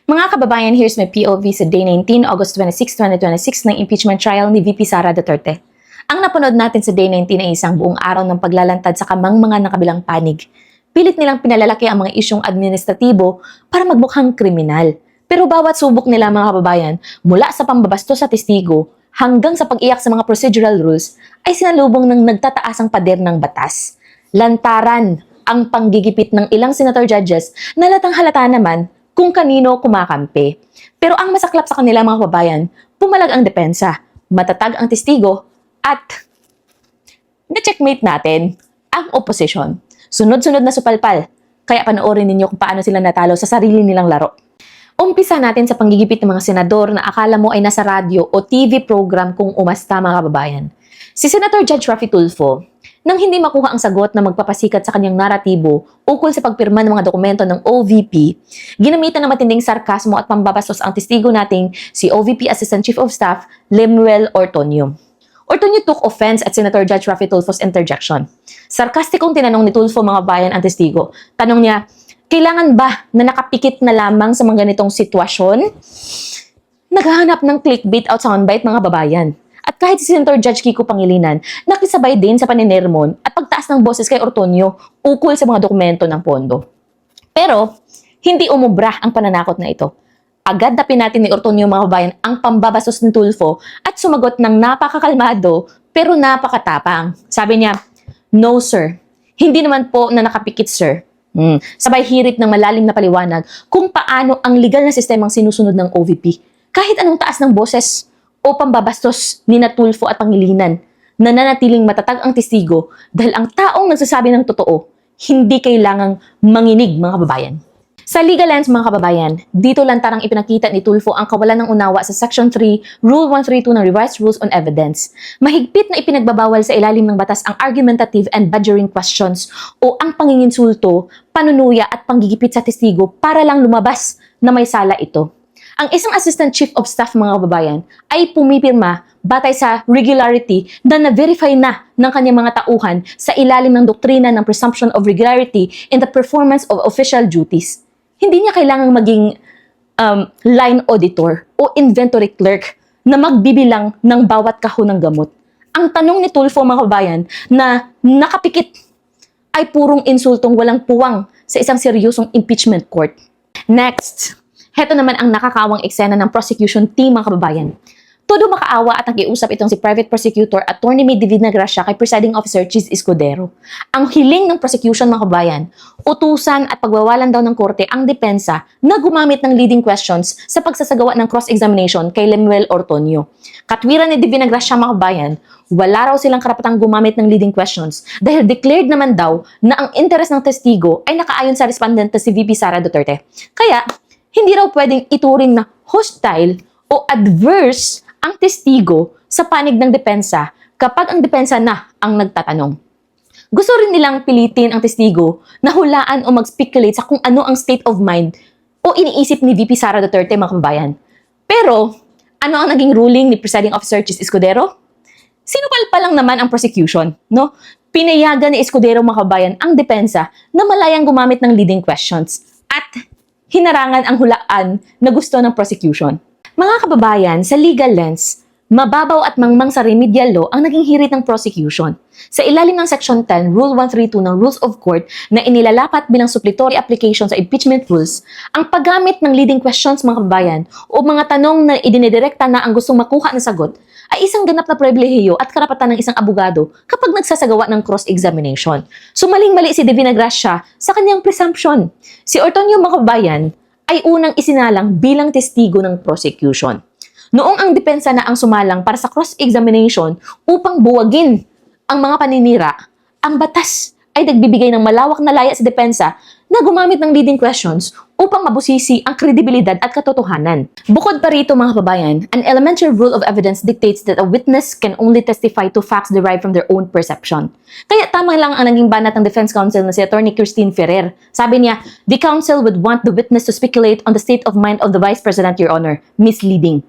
Mga kababayan, here's my POV sa Day 19, August 26, 2026 ng impeachment trial ni VP Sara Duterte. Ang napanood natin sa Day 19 ay isang buong araw ng paglalantad sa kamang mga nakabilang panig. Pilit nilang pinalalaki ang mga isyong administratibo para magmukhang kriminal. Pero bawat subok nila mga kababayan, mula sa pambabastos sa testigo hanggang sa pag-iyak sa mga procedural rules, ay sinalubong ng nagtataasang pader ng batas. Lantaran ang panggigipit ng ilang senator judges na latang halata naman kung kanino kumakampi. Pero ang masaklap sa kanila mga kababayan, pumalag ang depensa, matatag ang testigo, at na-checkmate natin ang oposisyon. Sunod-sunod na supalpal, kaya panoorin ninyo kung paano sila natalo sa sarili nilang laro. Umpisa natin sa panggigipit ng mga senador na akala mo ay nasa radyo o TV program kung umasta mga kababayan. Si Senator Judge Raffy Tulfo, nang hindi makuha ang sagot na magpapasikat sa kanyang naratibo ukol sa pagpirma ng mga dokumento ng OVP, ginamitan ng matinding sarkasmo at pambabastos ang testigo nating si OVP Assistant Chief of Staff Lemuel Ortonio. Ortonio took offense at Senator Judge Raffy Tulfo's interjection. Sarkastikong tinanong ni Tulfo mga bayan ang testigo. Tanong niya, kailangan ba na nakapikit na lamang sa mga ganitong sitwasyon? Naghahanap ng clickbait at soundbite mga babayan. At kahit si Senator Judge Kiko Pangilinan, nakisabay din sa paninermon at pagtaas ng boses kay Ortonio ukol sa mga dokumento ng pondo. Pero, hindi umubra ang pananakot na ito. Agad napin natin ni Ortonio mga kabayan ang pambabastos ni Tulfo at sumagot ng napakakalmado pero napakatapang. Sabi niya, "No sir, hindi naman po na nakapikit sir." Sabay hirit ng malalim na paliwanag kung paano ang legal na sistemang sinusunod ng OVP. Kahit anong taas ng boses o pambabastos ni Tulfo at Pangilinan, nananatiling matatag ang testigo dahil ang taong nagsasabi ng totoo, hindi kailangang manginig mga kababayan. Sa legal lens mga kababayan, dito lantarang ipinakita ni Tulfo ang kawalan ng unawa sa Section 3, Rule 132 ng Revised Rules on Evidence. Mahigpit na ipinagbabawal sa ilalim ng batas ang argumentative and badgering questions o ang panginginsulto, panunuya at panggigipit sa testigo para lang lumabas na may sala ito. Ang isang Assistant Chief of Staff mga kababayan ay pumipirma batay sa regularity na na-verify na ng kanyang mga tauhan sa ilalim ng doktrina ng presumption of regularity in the performance of official duties. Hindi niya kailangang maging line auditor o inventory clerk na magbibilang ng bawat kahon ng gamot. Ang tanong ni Tulfo mga kababayan na nakapikit ay purong insultong walang puwang sa isang seryosong impeachment court. Next, heto naman ang nakakawang eksena ng prosecution team mga kababayan. Todo makaawa at nakiusap itong si Private Prosecutor Attorney May Divina Gracia kay Presiding Officer Chis Escudero. Ang hiling ng prosecution mga kababayan, utusan at pagwawalan daw ng korte ang depensa na gumamit ng leading questions sa pagsasagawa ng cross-examination kay Lemuel Ortonio. Katwiran ni Divina Gracia mga kababayan, wala raw silang karapatang gumamit ng leading questions dahil declared naman daw na ang interes ng testigo ay nakaayon sa respondent na si VP Sara Duterte. Kaya, hindi raw pwedeng ituring na hostile o adverse ang testigo sa panig ng depensa kapag ang depensa na ang nagtatanong. Gusto rin nilang pilitin ang testigo na hulaan o mag-speculate sa kung ano ang state of mind o iniisip ni VP Sara Duterte mga kababayan. Pero, ano ang naging ruling ni Presiding Officer Chis Escudero? Sinupal pa lang naman ang prosecution, no? Pinayagan ni Escudero mga kababayan ang depensa na malayang gumamit ng leading questions at hinarangan ang hulaan na gusto ng prosecution. Mga kababayan, sa legal lens, mababaw at mangmang sa remedial law ang naging hirit ng prosecution. Sa ilalim ng Section 10, Rule 132 ng Rules of Court na inilalapat bilang supplementary application sa impeachment rules, ang paggamit ng leading questions mga kababayan o mga tanong na idinidirekta na ang gustong makuha ng sagot ay isang ganap na pribilehiyo at karapatan ng isang abogado kapag nagsasagawa ng cross-examination. So maling-mali si Divina Gracia sa kanyang presumption. Si Ortonio mga kababayan ay unang isinalang bilang testigo ng prosecution. Noong ang depensa na ang sumalang para sa cross-examination upang buwagin ang mga paninira, ang batas ay nagbibigay ng malawak na laya sa depensa na gumamit ng leading questions upang mabusisi ang kredibilidad at katotohanan. Bukod pa rito mga kababayan, an elementary rule of evidence dictates that a witness can only testify to facts derived from their own perception. Kaya tama lang ang naging banat ng defense counsel na si Attorney Christine Ferrer. Sabi niya, "The counsel would want the witness to speculate on the state of mind of the Vice President, Your Honor." Misleading.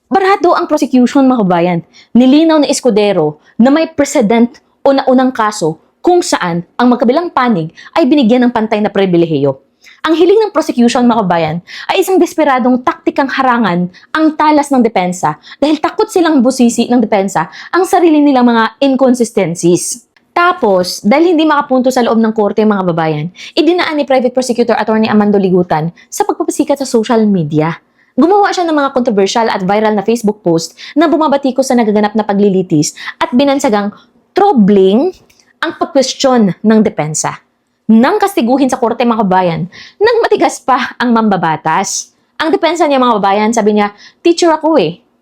Barado ang prosecution mga kababayan. Nilinaw ni Escudero na may precedent o naunang kaso kung saan ang magkabilang panig ay binigyan ng pantay na pribilehiyo. Ang hiling ng prosecution, mga kabayan, ay isang desperadong taktikang harangan ang talas ng depensa dahil takot silang busisi ng depensa ang sarili nilang mga inconsistencies. Tapos, dahil hindi makapunto sa loob ng korte mga babayan, idinaan ni Private Prosecutor Attorney Amando Ligutan sa pagpapasikat sa social media. Gumawa siya ng mga controversial at viral na Facebook post na bumabatiko sa nagaganap na paglilitis at binansagang troubling ang pag-question ng depensa. Nang kastiguhin sa korte mga kabayan, nang matigas pa ang mambabatas. Ang depensa niya mga kabayan, sabi niya, teacher ako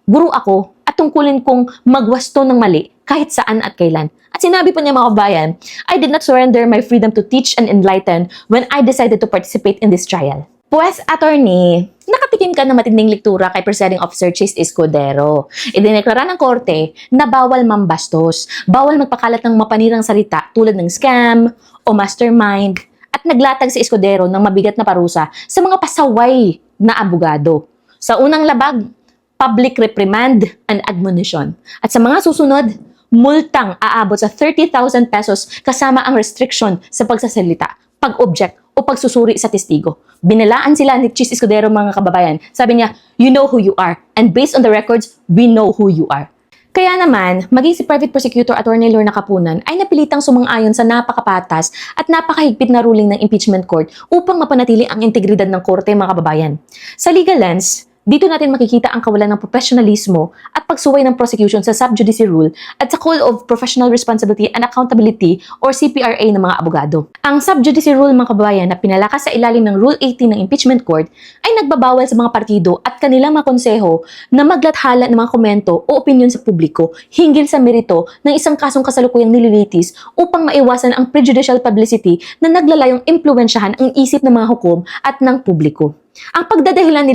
guru ako, at tungkulin kong magwasto ng mali kahit saan at kailan. At sinabi pa niya mga kabayan, I did not surrender my freedom to teach and enlighten when I decided to participate in this trial. Pues, attorney, nakatikim ka na matinding lektura kay Presiding Officer Chase Escudero. Idineklara ng korte na bawal mambastos, bawal magpakalat ng mapanirang salita tulad ng scam o mastermind, at naglatag si Escudero ng mabigat na parusa sa mga pasaway na abogado. Sa unang labag, public reprimand and admonition. At sa mga susunod, multang aabot sa 30,000 pesos kasama ang restriction sa pagsasalita, pag-object o pagsusuri sa testigo. Binalaan sila ni Chis Escudero mga kababayan. Sabi niya, you know who you are. And based on the records, we know who you are. Kaya naman, maging si Private Prosecutor Attorney Lorna Kapunan ay napilitang sumang-ayon sa napakapatas at napakahigpit na ruling ng impeachment court upang mapanatili ang integridad ng korte mga kababayan. Sa legal lens, dito natin makikita ang kawalan ng professionalismo at pagsuway ng prosecution sa sub judice rule at sa Code of Professional Responsibility and Accountability or CPRA ng mga abogado. Ang sub judice rule mga kababayan na pinalakas sa ilalim ng Rule 18 ng Impeachment Court ay nagbabawal sa mga partido at kanilang mga konseho na maglathala ng mga komento o opinyon sa publiko hinggil sa merito ng isang kasong kasalukuyang nililitis upang maiwasan ang prejudicial publicity na naglalayong impluwensyahan ang isip ng mga hukom at ng publiko. Ang pagdadahilan ni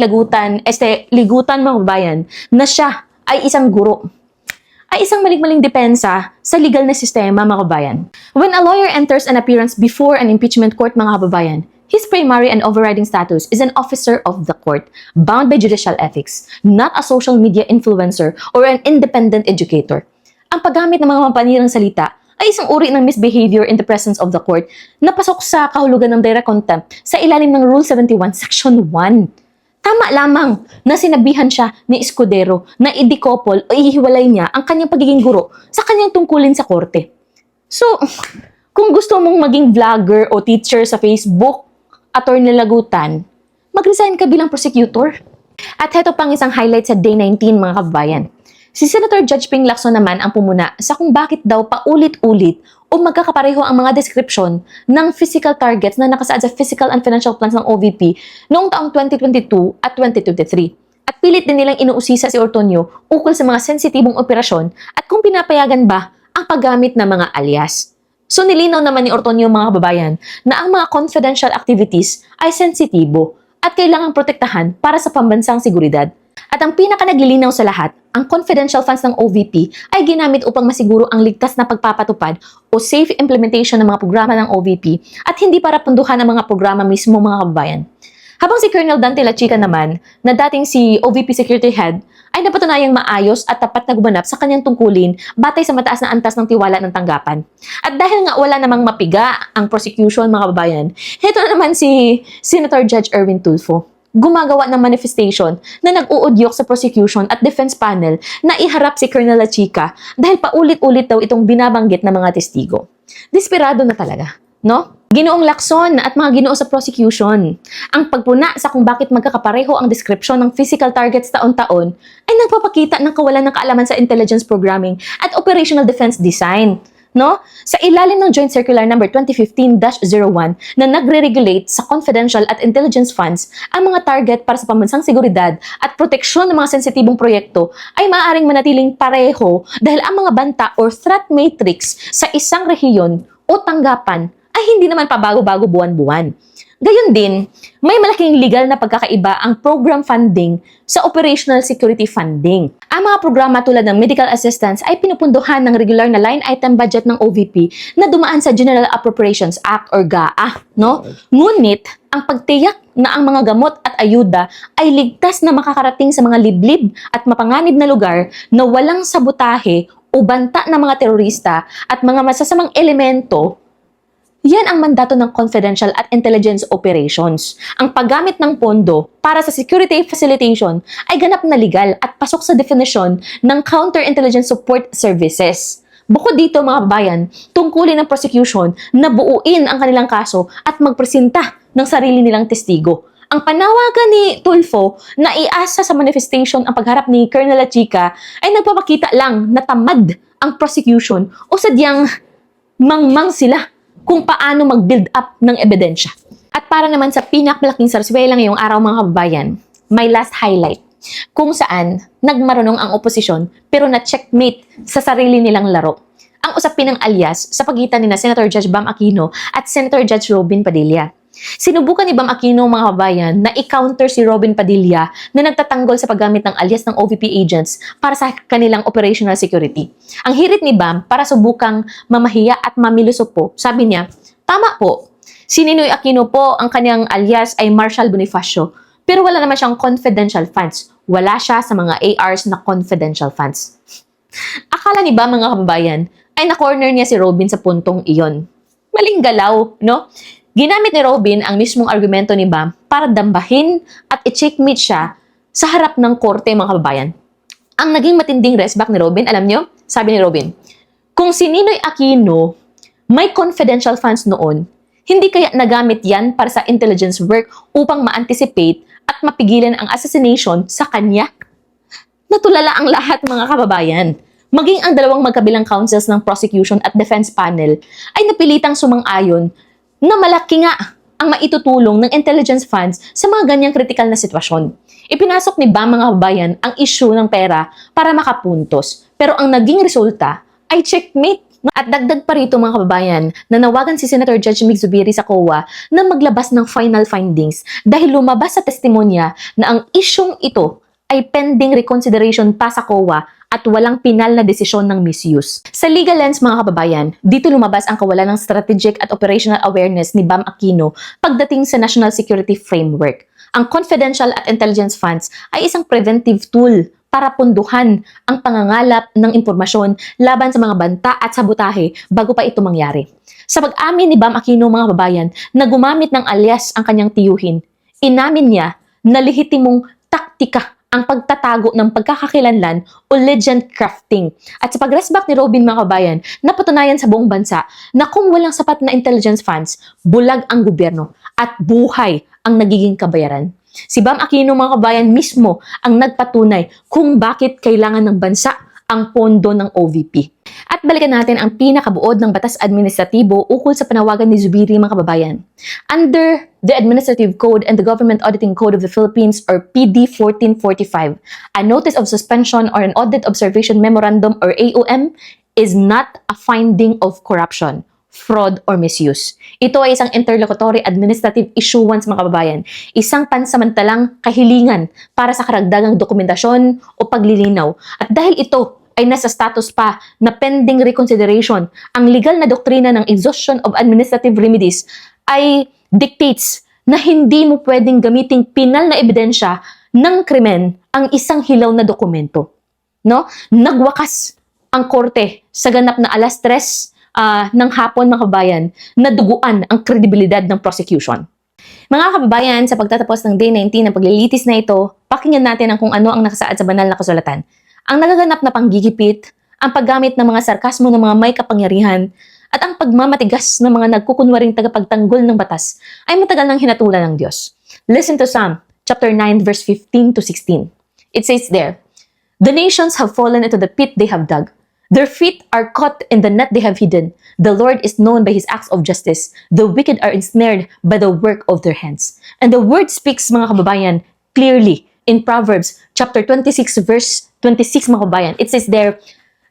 Ligutan mga babayan na siya ay isang guro ay isang maling-maling depensa sa legal na sistema mga kababayan. When a lawyer enters an appearance before an impeachment court mga kababayan, his primary and overriding status is an officer of the court, bound by judicial ethics, not a social media influencer or an independent educator. Ang paggamit ng mga mapanirang salita ay isang uri ng misbehavior in the presence of the court na pasok sa kahulugan ng direct contempt sa ilalim ng Rule 71, Section 1. Tama lamang na sinabihan siya ni Escudero na i-decouple o ihiwalay niya ang kanyang pagiging guro sa kanyang tungkulin sa korte. So, kung gusto mong maging vlogger o teacher sa Facebook, Attorney Ligutan, mag-resign ka bilang prosecutor. At heto pang isang highlight sa Day 19 mga kababayan. Si Senator Judge Ping Lacson naman ang pumuna sa kung bakit daw paulit-ulit o magkakapareho ang mga description ng physical targets na nakasaad sa Physical and Financial Plans ng OVP noong taong 2022 at 2023. At pilit din nilang inuusisa si Ortonio ukol sa mga sensitibong operasyon at kung pinapayagan ba ang paggamit ng mga alias. So nilinaw naman ni Ortonio mga kababayan na ang mga confidential activities ay sensitibo at kailangang protektahan para sa pambansang seguridad. At ang pinaka-naglilinaw sa lahat, ang confidential funds ng OVP ay ginamit upang masiguro ang ligtas na pagpapatupad o safe implementation ng mga programa ng OVP at hindi para punduhan ang mga programa mismo mga kababayan. Habang si Colonel Dante Lachica naman, na dating si OVP Security Head, ay napatunayang maayos at tapat na gumanap sa kanyang tungkulin batay sa mataas na antas ng tiwala ng tanggapan. At dahil nga wala namang mapiga ang prosecution mga kababayan, heto na naman si Senator Judge Erwin Tulfo. Gumagawa ng manifestation na nag-uudyok sa prosecution at defense panel na iharap si Colonel Lachica dahil paulit-ulit daw itong binabanggit ng mga testigo. Desperado na talaga, no? Ginoong Lacson at mga ginoo sa prosecution. Ang pagpuna sa kung bakit magkakapareho ang description ng physical targets taon-taon ay nagpapakita ng kawalan ng kaalaman sa intelligence programming at operational defense design. No? Sa ilalim ng Joint Circular No. 2015-01 na nagre-regulate sa confidential at intelligence funds, ang mga target para sa pambansang seguridad at proteksyon ng mga sensitibong proyekto ay maaaring manatiling pareho dahil ang mga banta or threat matrix sa isang rehiyon o tanggapan ay hindi naman pabago-bago buwan-buwan. Gayon din, may malaking legal na pagkakaiba ang program funding sa operational security funding. Ang mga programa tulad ng medical assistance ay pinupunduhan ng regular na line item budget ng OVP na dumaan sa General Appropriations Act or GAA, no? Ngunit, ang pagtiyak na ang mga gamot at ayuda ay ligtas na makakarating sa mga liblib at mapanganib na lugar na walang sabotahe o banta ng mga terorista at mga masasamang elemento Yan ang mandato ng confidential at intelligence operations. Ang paggamit ng pondo para sa security facilitation ay ganap na legal at pasok sa definition ng counterintelligence support services. Bukod dito mga kababayan, tungkulin ng prosecution na buuin ang kanilang kaso at magpresenta ng sarili nilang testigo. Ang panawagan ni Tulfo na iasa sa manifestation ang pagharap ni Colonel Lachica ay nagpapakita lang na tamad ang prosecution o sadyang mangmang sila kung paano mag-build up ng ebidensya. At para naman sa pinakamalaking sarswela ngayong araw mga kababayan, may last highlight kung saan nagmarunong ang oposisyon pero na-checkmate sa sarili nilang laro. Ang usapin ng alias sa pagitan ni Senator Judge Bam Aquino at Senator Judge Robin Padilla. Sinubukan ni Bam Aquino mga kababayan na i-counter si Robin Padilla na nagtatanggol sa paggamit ng alias ng OVP agents para sa kanilang operational security. Ang hirit ni Bam para subukang mamahiya at mamilusopo, sabi niya, tama po, si Ninoy Aquino po ang kanyang alias ay Marshal Bonifacio, pero wala naman siyang confidential funds. Wala siya sa mga ARs na confidential funds. Akala ni Bam mga kababayan ay na-corner niya si Robin sa puntong iyon. Maling galaw, no? Ginamit ni Robin ang mismong argumento ni Bam para dambahin at i-checkmate siya sa harap ng korte mga kababayan. Ang naging matinding resback ni Robin, alam nyo? Sabi ni Robin, kung si Ninoy Aquino may confidential funds noon, hindi kaya nagamit yan para sa intelligence work upang ma-anticipate at mapigilan ang assassination sa kanya? Natulala ang lahat mga kababayan. Maging ang dalawang magkabilang counsels ng prosecution at defense panel ay napilitang sumang-ayon na malaki nga ang maitutulong ng intelligence funds sa mga ganyang kritikal na sitwasyon. Ipinasok ni Bam mga kababayan ang issue ng pera para makapuntos. Pero ang naging resulta ay checkmate. At dagdag pa rito mga kababayan, nanawagan si Senator Judge Mig Zubiri sa COA na maglabas ng final findings dahil lumabas sa testimonya na ang isyong ito ay pending reconsideration pa sa COA at walang pinal na desisyon ng misuse. Sa legal lens mga kababayan, dito lumabas ang kawalan ng strategic at operational awareness ni Bam Aquino pagdating sa National Security Framework. Ang confidential at intelligence funds ay isang preventive tool para punduhan ang pangangalap ng impormasyon laban sa mga banta at sabotahe bago pa ito mangyari. Sa pag-amin ni Bam Aquino mga kababayan na gumamit ng alias ang kanyang tiyuhin, inamin niya na lehitimong taktika ang pagtatago ng pagkakakilanlan o legend crafting. At sa pag-resback ni Robin mga kabayan, napatunayan sa buong bansa na kung walang sapat na intelligence funds, bulag ang gobyerno at buhay ang nagiging kabayaran. Si Bam Aquino mga kabayan mismo ang nagpatunay kung bakit kailangan ng bansa ang pondo ng OVP. At balikan natin ang pinakabuod ng batas administratibo ukol sa panawagan ni Zubiri mga kababayan. Under the Administrative Code and the Government Auditing Code of the Philippines or PD 1445, a notice of suspension or an audit observation memorandum or AOM is not a finding of corruption, fraud, or misuse. Ito ay isang interlocutory administrative issuance mga kababayan, isang pansamantalang kahilingan para sa karagdagang dokumentasyon o paglilinaw. At dahil ito ay nasa status pa na pending reconsideration, ang legal na doktrina ng exhaustion of administrative remedies ay dictates na hindi mo pwedeng gamiting pinal na ebidensya ng krimen ang isang hilaw na dokumento. No? Nagwakas ang korte sa ganap na alas 3 ng hapon mga kababayan na duguan ang kredibilidad ng prosecution. Mga kababayan, sa pagtatapos ng Day 19 ng paglilitis na ito, pakinggan natin ang kung ano ang nakasaad sa banal na kasulatan. Ang nagaganap na panggigipit, ang paggamit ng mga sarkasmo ng mga may kapangyarihan, at ang pagmamatigas ng mga nagkukunwaring tagapagtanggol ng batas ay matagal nang hinatulan ng Diyos. Listen to Psalm chapter 9 verse 15 to 16. It says there, "The nations have fallen into the pit they have dug. Their feet are caught in the net they have hidden. The Lord is known by His acts of justice. The wicked are ensnared by the work of their hands." And the word speaks mga kababayan clearly in Proverbs chapter 26 verse 26 mga kababayan. It says there,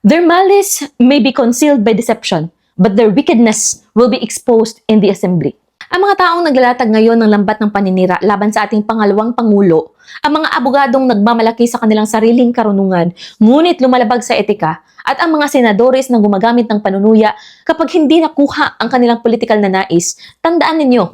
"Their malice may be concealed by deception, but their wickedness will be exposed in the assembly." Ang mga taong naglalatag ngayon ng lambat ng paninira laban sa ating pangalawang pangulo, ang mga abogadong nagmamalaki sa kanilang sariling karunungan, ngunit lumalabag sa etika, at ang mga senadores na gumagamit ng panunuya kapag hindi nakuha ang kanilang politikal na nais, tandaan ninyo,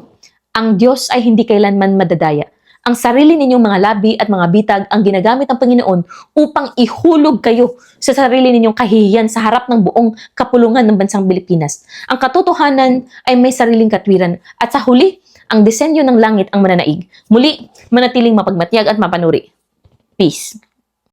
ang Diyos ay hindi kailanman madadaya. Ang sarili ninyong mga labi at mga bitag ang ginagamit ng Panginoon upang ihulog kayo sa sarili ninyong kahihiyan sa harap ng buong kapulungan ng bansang Pilipinas. Ang katotohanan ay may sariling katwiran at sa huli, ang disenyo ng langit ang mananaig. Muli, manatiling mapagmatyag at mapanuri. Peace.